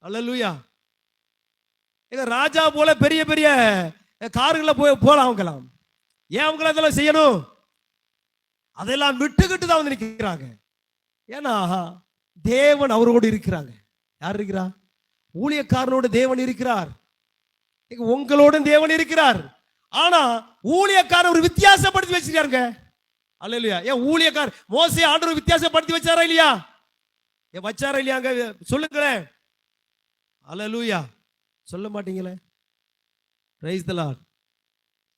அல்லேலூயா. எங்க ராஜா போல பெரிய பெரிய கார்களை போலாம் அவங்கலாம். ஏன் அவங்கள அதெல்லாம் செய்யணும்? அதெல்லாம் விட்டுக்கிட்டு தான் வந்து நிற்கிறாங்க. ஏன்னா தேவன் அவரோடு இருக்கிறாங்க. யார் இருக்கிறா? ஊழியக்காரனோடு தேவன் இருக்கிறார். உங்களோட தேவன் இருக்கிறார். ஆனா ஊழியக்காரர் ஒரு வித்தியாசப்படுத்தி வச்சிருக்காங்க. அல்லேலூயா. ஏன் ஊழியக்காரர் மோசே ஆண்டவர் வித்தியாசப்படுத்தி வச்சாரா இல்லையா? வச்சாரா இல்லையாங்க? சொல்லுங்களேன். அல்லேலூயா. சொல்ல மாட்டீங்களே. Price the Lord.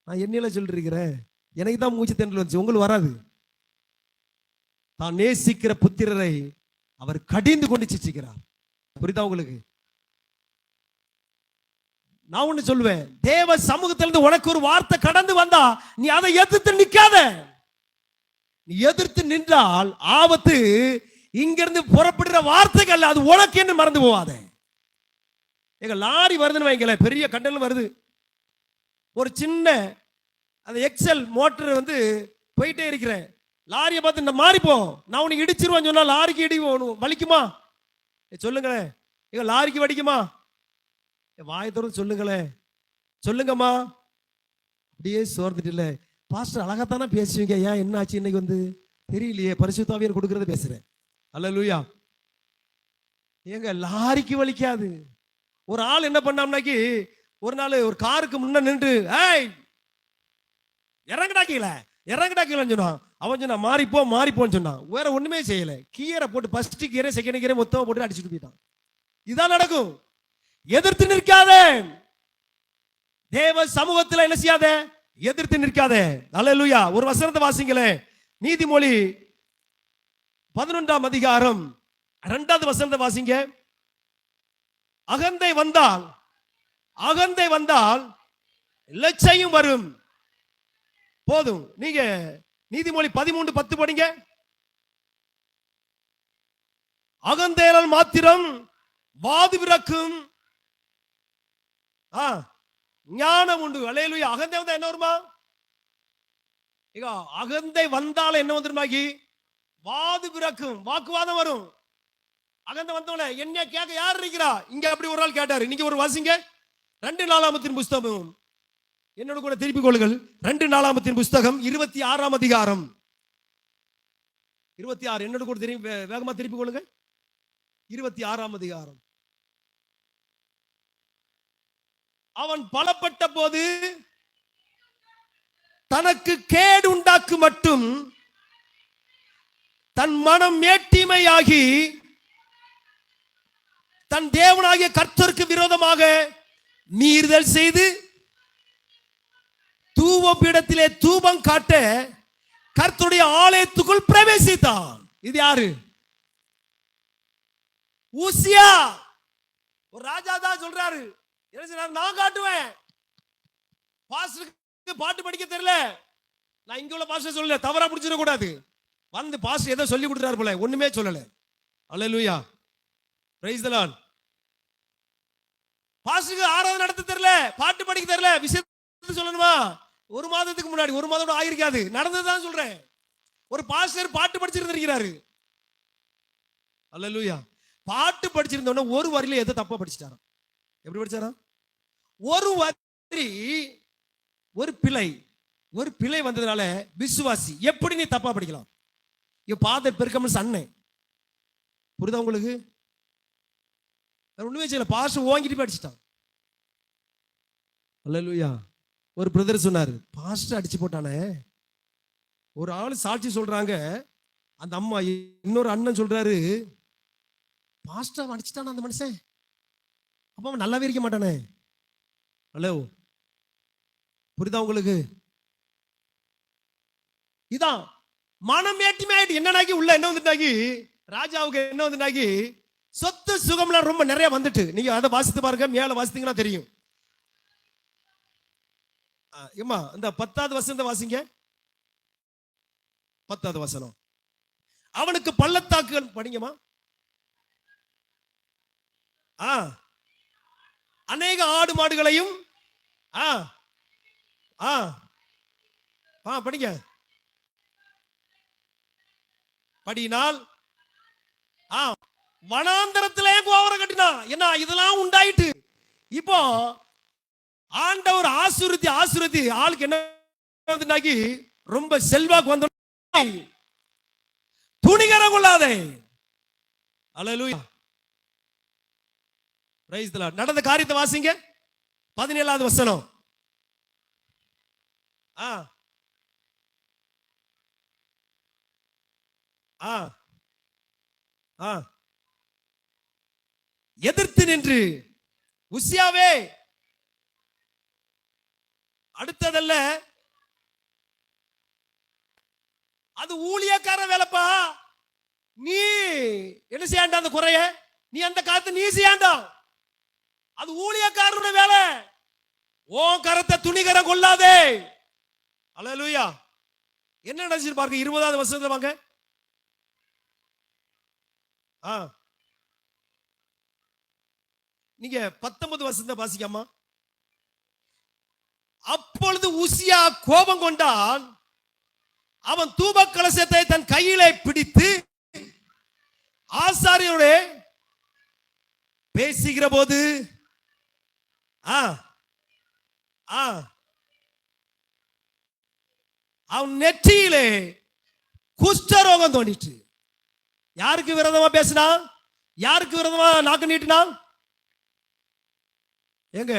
நான் என்னையில சொல்லிருக்கிறேன், எனக்கு தான் மூச்சு திணறல் வந்துச்சு, உங்களுக்கு வராது. தான் நேசிக்கிற புத்திரரை அவர் கடிந்து கொண்டு சிச்சிக்கிறார். புரியுதா உங்களுக்கு? நான் ஒண்ணு சொல்லுவேன், தேவ சமூகத்திலிருந்து உனக்கு ஒரு வார்த்தை கடந்து வந்தா நீ அதை எதிர்த்து நிக்காத. நீ எதிர்த்து நின்றால் ஆபத்து. இங்கிருந்து புறப்படுற வார்த்தைகள் அது உனக்கு என்று மறந்து போவாத. எங்க லாரி வருதுன்னு வைங்களேன், பெரிய கண்டல் வருது. ஒரு சின்ன அந்த எக்ஸல் மோட்டர் வந்து போயிட்டே இருக்கிறேன். லாரியை பார்த்து மாறிப்போ, நான் உனக்கு இடிச்சிருவேன்னு சொன்னா லாரிக்கு இடி வலிக்குமா? சொல்லுங்களேன். எங்க லாரிக்கு வலிக்குமா? வாயை திறந்து சொல்லுங்களேன். சொல்லுங்கம்மா. அப்படியே சோர்ந்துட்டு இல்ல பாஸ்டர் அழகாத்தானே பேசுவீங்க, ஏன் என்ன ஆச்சு இன்னைக்கு வந்து தெரியலையே, பரிசுத்த ஆவியார் கொடுக்கறத பேசுறேன். அல்லேலூயா. ஏங்க லாரிக்கு வலிக்காது. ஒரு ஆள் என்ன பண்ணாம்னாக்கி, ஒரு நாள் ஒரு காருக்கு முன்ன நின்று ஏய் இறங்கடா கீழே இறங்கடா கீழேன்னு சொன்னான். அவன் சொன்னான் மாறிப்போ மாறிப்போன்னு சொன்னான். வேற ஒண்ணுமே செய்யல. கீரை போட்டு ஃபர்ஸ்ட் கீரை செகண்ட் கீரை மொத்தமா போட்டு அடிச்சுட்டு போயிட்டான். இதான் நடக்கும். எதிர்த்து நிற்காத. தேவ சமூகத்தில் என்ன செய்யாத? எதிர்த்து நிற்காத. அல்லேலூயா. ஒரு வசனத்தை வாசிங்களே. நீதிமொழி 11ஆம் அதிகாரம் 2வது வசனத்தை வாசிங்க. அகந்தை வந்தால் லட்சையும் வரும். போதும். நீங்க நீதிமொழி 13:10 படிங்க. அகந்தையால் மாத்திரம் வாது விரக்கும் ஞானம் உண்டு. அல்லேலூயா. அகந்தை வந்தா என்ன வருமா? அகந்தை வந்தால என்ன வந்துருமாக்கி? வாது பிறக்கும், வாக்குவாதம் வரும். அகந்தை வந்தவன என்ன கேட்க யார் இருக்கிறா? இங்க அப்படி ஒரு ஆள் கேட்டாரு. நீங்க ஒரு வாசிங்க 2 நாளாகமத்தின் புஸ்தகம். என்னோட கூட திருப்பிக் கொள்ளுங்கள். 2 நாளாகமத்தின் புஸ்தகம் 26ஆம் அதிகாரம் 26. என்னோட கூட திரும்பி வேகமா திருப்பிக் கொள்ளுங்க. 26ஆம் அதிகாரம். அவன் பலப்பட்ட போது தனக்கு கேடு உண்டாக்கு மட்டும் தன் மனம் மேட்டிமையாகி தன் தேவனாகிய கர்த்தருக்கு விரோதமாக மீறுதல் செய்து தூபபீடத்திலே தூபம் காட்ட கர்த்தருடைய ஆலயத்துக்குள் பிரவேசித்தான். இது யாரு? ஊசியா. ஒரு ராஜா தான் சொல்றாரு, நான் காட்டுவேன். பாஸ்டருக்கு பாட்டு படிக்க தெரியல, நான் இங்க உள்ள பாஸ்டர் சொல்லல, தவறா புடிச்சிட கூடாது. வந்து பாஸ்டர் ஏதோ சொல்லி கொடுத்தாரு போல, ஒண்ணுமே சொல்லல. அல்லேலூயா, பிரைஸ் தி லார்ட். பாஸ்டருக்கு ஆராதனை நடத்த தெரியல, பாட்டு படிக்க தெரியல, விஷயத்தை சொல்லணுமா? ஒரு மாதத்துக்கு முன்னாடி, ஒரு மாதம் ஆகிருக்காது, நடந்ததுதான் சொல்றேன். ஒரு பாஸ்டர் பாட்டு படிச்சிருந்திருக்கிறாரு. அல்லேலூயா. பாட்டு படிச்சிருந்தோன்னா ஒரு வரியில எதை தப்பா படிச்சிட்டாரா? எப்படி படிச்சாரா? ஒரு வரி, ஒரு பிழை வந்ததுனால விசுவாசி எப்படி நீ தப்பா படிக்கலாம்? பாதர் பெருக்கமல் சன்னை புரியுதா உங்களுக்கு? ஒண்ணுமே செய்யல, பாஸ்டர் ஓங்கிட்டு படிச்சுட்டான். அல்லேலூயா. ஒரு பிரதர் சொன்னாரு, பாஸ்டர் அடிச்சு போட்டானே. ஒரு ஆளு சாட்சி சொல்றாங்க, அந்த அம்மா. இன்னொரு அண்ணன் சொல்றாரு, பாஸ்டர் அடிச்சுட்டான அந்த மனுஷன், அப்ப அவன் நல்லாவே இருக்க மாட்டானே. ஹலோ, புரியுதா உங்களுக்கு? இதான் மனம் ஏட்டிமையாயிட்டு. என்னன்னாக்கி உள்ள என்ன வந்துட்டாக்கி, ராஜாவுக்கு என்ன வந்துட்டாக்கி, சொத்து சுகம்லாம் ரொம்ப நிறைய வந்துட்டு. நீங்க அதை வாசித்து பாருங்க, மேல வாசித்தீங்கன்னா தெரியும். ஏமா இந்த 10வது வசனத்தை வாசிங்க. 10வது வசனம். அவனுக்கு பள்ளத்தாக்குகள் படிங்கம்மா. அநேக ஆடு மாடுகளையும் படிங்க. படினால் வனாந்தரத்திலே கோவரம் கட்டினான். என்ன இதெல்லாம் உண்டாயிட்டு. இப்போ ஆண்டவர் ஆசீர்வதி ஆளுக்கு என்ன வந்துட்டாக்கி, ரொம்ப செல்வாக்கு வந்த துணிகரம் கொள்ளாதே. அல்லேலூயா, பிரைஸ் தி லார்ட். நடந்த காரியத்தை வாசிங்க. 17வது வசனம். எதிர்த்து நின்று, உசியாவே அடுத்ததல்ல, அது ஊழியக்கார வேலைப்பா. நீ என்ன செய்யாண்டா அந்த குறைய? நீ அந்த காத்து நீ செய்யாண்டா, அது ஊழியக்காரனுடைய வேலை. ஓ கரத்தை துணிகரம் கொள்ளாதே. அல்லேலூயா. என்ன நடந்துச்சு பாருங்க. 20வது வசனத்துல வாங்க. நீங்க 19 வசனத்தை வாசிக்காமா. அப்பொழுது உசியா கோபம் கொண்டான். அவன் தூப கலசத்தை தன் கையிலே பிடித்து ஆசாரியோட பேசுகிற போது அவன் நெற்றியிலே குஷ்டரோகம் தோண்டிட்டு. யாருக்கு விரோதமா பேசினா? யாருக்கு விரோதமா நாக்கு நீட்டினா? எங்க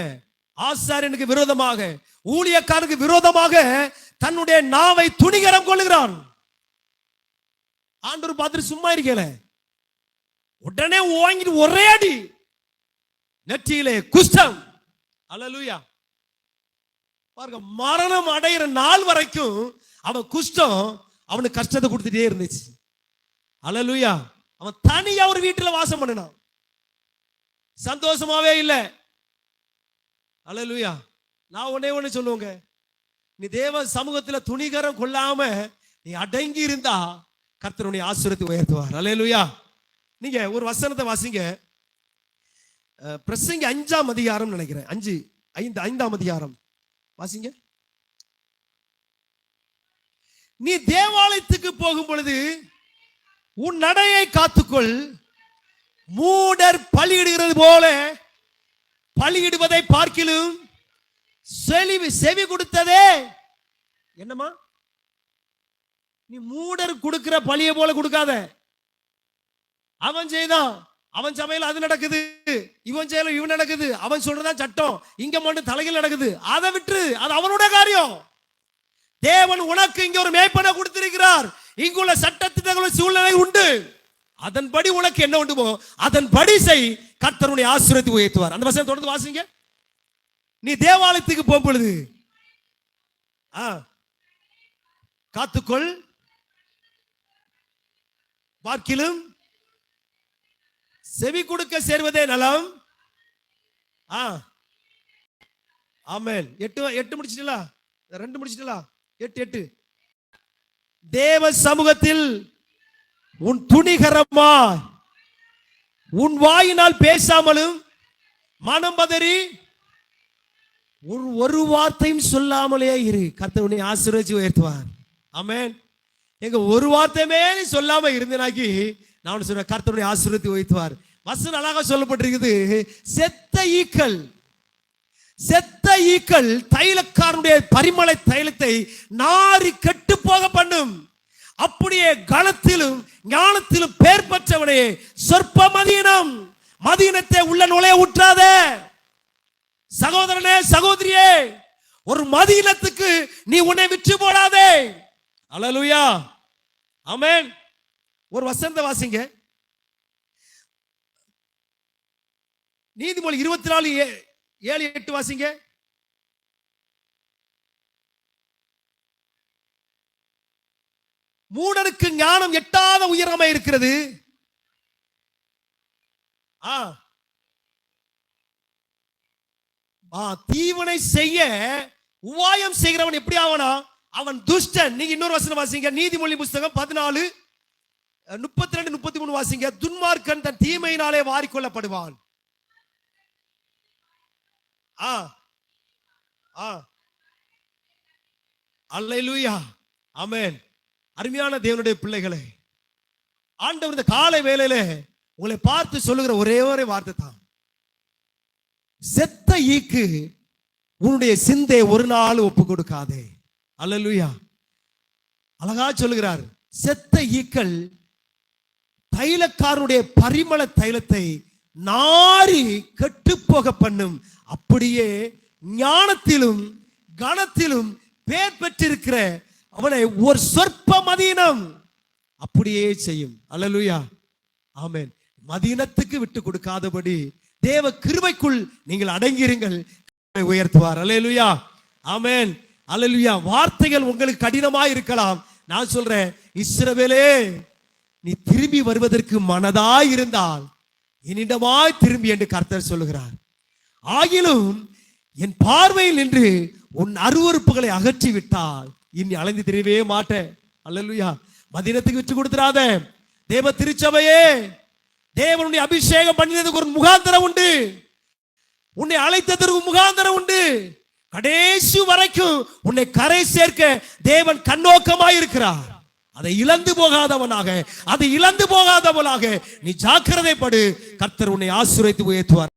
ஆசாரியனுக்கு விரோதமாக, ஊழியக்காரனுக்கு விரோதமாக தன்னுடைய நாவை துணிகரம் கொள்ளுகிறான். ஆண்டவர் பார்த்துட்டு சும்மா இருக்கல, உடனே ஓங்கிட்டு ஒரே அடி, நெற்றியிலே குஷ்டம். அல்லேலூயா. பாருங்க, மரணம் அடைகிற நாள் வரைக்கும் அவன் குஷ்டம் அவனுக்கு கஷ்டத்தை கொடுத்துட்டே இருந்துச்சு. அல்லேலூயா. அவன் தனியா ஒரு வீட்டுல வாசம் பண்ணினான், சந்தோஷமாவே இல்லை. அல்லேலூயா. நான் ஒண்ணு சொல்லுவேங்க, நீ தேவ சமூகத்துல துணிகரம் கொள்ளாம நீ அடங்கி இருந்தா கர்த்தருடைய ஆசீர்வாதத்தை உயர்த்துவார். அல்லேலூயா. நீங்க ஒரு வசனத்தை வாசிங்க. பிரசங்கி 5ஆம் அதிகாரம் நினைக்கிறேன். 5ஆம் அதிகாரம் வாசிங்க. நீ தேவாலயத்துக்கு போகும் பொழுது உன் நடையை காத்துக்கொள். மூடர் பலியிடுகிறது போல பலியிடுவதை பார்க்கிலும் செவி கொடுத்ததே. என்னமா? நீ மூடர் கொடுக்கிற பலியை போல கொடுக்காத. அவன் செய்தான், அவன் சபையில் அது நடக்குது, இவன் செயல இவன் நடக்குது, அவன் சொல்றதான் சட்டம், இங்க மட்டும் தலையில் நடக்குது. அதை விட்டு, அது அவனுடைய காரியம். தேவன் உனக்கு இங்க ஒரு மேய்ப்பனை கொடுத்திருக்கிறார். இங்குள்ள சட்டத்திட்டங்களும் சூழ்நிலை உண்டு. அதன்படி உனக்கு என்ன உண்டுமோ அதன்படி செய், கர்த்தர் உன்னை ஆசீர்வதித்து உயர்த்துவார். அந்த வசனம் தொடர்ந்து வாசிங்க. நீ தேவாலயத்துக்கு போகும் பொழுது காத்துக்கொள், பார்க்கிலும் செவி கொடுக்க சேர்வதே நலம். ஆமென். 8 முடிச்சிட்டீங்களா? 2 முடிச்சிட்டீங்களா? 8 தேவ சமூகத்தில் உன் துணிகரமா உன் வாயினால் பேசாமலும் மனம் பதறி ஒரு வார்த்தையும் சொல்லாமலே இரு, கர்த்தர் உன்னை ஆசீர்வதித்து உயர்த்துவார். ஆமென். எங்க ஒரு வார்த்தையுமே நீ சொல்லாம இருந்தனாக்கி நான் சொல்றேன், கர்த்தர் உன்னை ஆசீர்வதித்து உயர்த்துவார். வசனம் அழகா சொல்லப்பட்டிருக்குது. செத்த ஈக்கள் தைலக்காரனுடைய பரிமள தைலத்தை நாரி கெட்டு போக பண்ணும். அப்படியே கனத்திலும் ஞானத்திலும் பேர் பெற்றவனே சொற்ப மதீனம், மதீனத்தை உள்ள நுழைய விட்டுறாத. சகோதரனே சகோதரியே, ஒரு மதீனத்துக்கு நீ உன்னை விற்று போடாதே. அல்லேலூயா, ஆமென். ஒரு வசனத்தை வாசிங்க. நீதிமொழி 24:7-8 வாசிங்க. மூடனுக்கு ஞானம் எட்டாத உயரமா இருக்கிறது. தீவனை செய்ய உபாயம் செய்கிறவன் எப்படி ஆவனா? அவன் துஷ்டன். நீங்க இன்னொரு வசனம் வாசிங்க. நீதிமொழி புத்தகம் 14:32-33 வாசிங்க. துன்மார்க்கன் தன் தீமையினாலே வாரிக்கொள்ளப்படுவான். அல்லேலூயா, ஆமென். அருமையான தேவனுடைய பிள்ளைகளே, ஆண்டவர் இந்த காலை வேளையில உங்களை பார்த்து சொல்லுகிற ஒரே வார்த்தை தான், செத்த ஈக்கு உன்னுடைய சிந்தை ஒரு நாள் ஒப்பு கொடுக்காதே. அல்லேலூயா, அழகா சொல்லுகிறார். செத்த ஈக்கள் தைலக்காரனுடைய பரிமள தைலத்தை நாரி கெட்டு போக பண்ணும். அப்படியே ஞானத்திலும் கனத்திலும் பேர் பெற்றிருக்கிற அவனை ஒரு சொற்ப மதீனம் அப்படியே செய்யும். அல்லேலூயா, ஆமென். மதீனத்துக்கு விட்டு கொடுக்காதபடி தேவ கிருபைக்குள் நீங்கள் அடங்கியிருங்கள், உயர்த்துவார். அல்லேலூயா, ஆமென். அல்லேலூயா. வார்த்தைகள் உங்களுக்கு கடினமாய் இருக்கலாம். நான் சொல்றேன், இஸ்ரவேலே, நீ திரும்பி வருவதற்கு மனதாய் இருந்தால் என்னிடமாய் திரும்பி என்று கர்த்தர் சொல்லுகிறார். ஆகிலும் என் பார்வையில் நின்று உன் அருவருப்புகளை அகற்றி விட்டால் இனி அலைந்து திரியவே மாட்டேன். அல்லேலூயா. மதீனத்துக்கு விட்டு கொடுத்துறாத. தேவ திருச்சபையே, தேவனுடைய அபிஷேகம் பண்ணினதுக்கு ஒரு முகாந்தரம் உண்டு. உன்னை அழைத்ததற்கு முகாந்தரம் உண்டு. கடைசி வரைக்கும் உன்னை கரை சேர்க்க தேவன் கண்ணோக்கமாய் இருக்கிறார். அதை இழந்து போகாதவனாக நீ ஜாக்கிரதைப்படு. கர்த்தர் உன்னை ஆசீர்வதித்து உயர்த்துவார்.